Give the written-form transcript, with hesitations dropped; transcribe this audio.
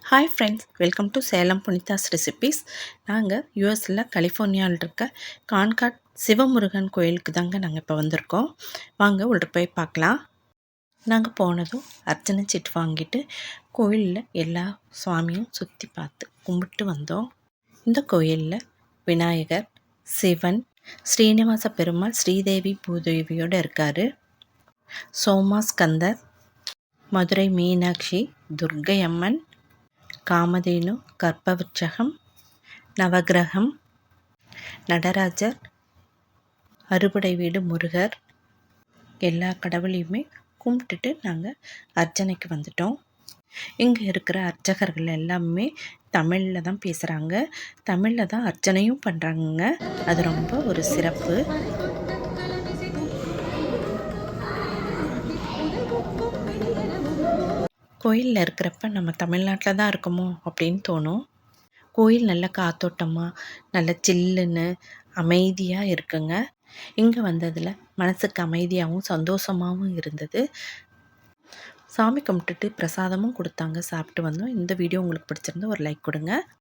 Hi friends, welcome to Salem புனிதாஸ் recipes. நாங்கள் யூஎஸில் கலிஃபோர்னியாவில் இருக்க கான்காட் சிவமுருகன் கோயிலுக்கு தாங்க நாங்கள் இப்போ வந்திருக்கோம். வாங்க உள்ள போய் பார்க்கலாம். நாங்கள் போனதும் அர்ச்சனை சீட்டு வாங்கிட்டு கோயிலில் எல்லா சுவாமியும் சுற்றி பார்த்து கும்பிட்டு வந்தோம். இந்த கோயிலில் விநாயகர், சிவன், ஸ்ரீனிவாச பெருமாள், ஸ்ரீதேவி பூதேவியோடு இருக்கார். சோமாஸ்கந்தர், மதுரை மீனாட்சி, துர்க்கை அம்மன், காமதேனு, கற்பவச்சகம், நவகிரகம், நடராஜர், அறுபடை வீடு முருகர், எல்லா கடவுளையுமே கும்பிட்டுட்டு நாங்கள் அர்ச்சனைக்கு வந்துட்டோம். இங்கே இருக்கிற அர்ச்சகர்கள் எல்லாமே தமிழில் தான் பேசுகிறாங்க, தமிழில் தான் அர்ச்சனையும் பண்ணுறாங்க. அது ரொம்ப ஒரு சிறப்பு. கோயிலில் இருக்கிறப்ப நம்ம தமிழ்நாட்டில் தான் இருக்கோமோ அப்படின்னு தோணும். கோயில் நல்ல காத்தோட்டமாக, நல்ல சில்லுன்னு அமைதியாக இருக்குங்க. இங்கே வந்ததில் மனசுக்கு அமைதியாகவும் சந்தோஷமாகவும் இருந்தது. சாமி கும்பிட்டுட்டு பிரசாதமும் கொடுத்தாங்க, சாப்பிட்டு வந்தோம். இந்த வீடியோ உங்களுக்கு பிடிச்சிருந்தா ஒரு லைக் கொடுங்க.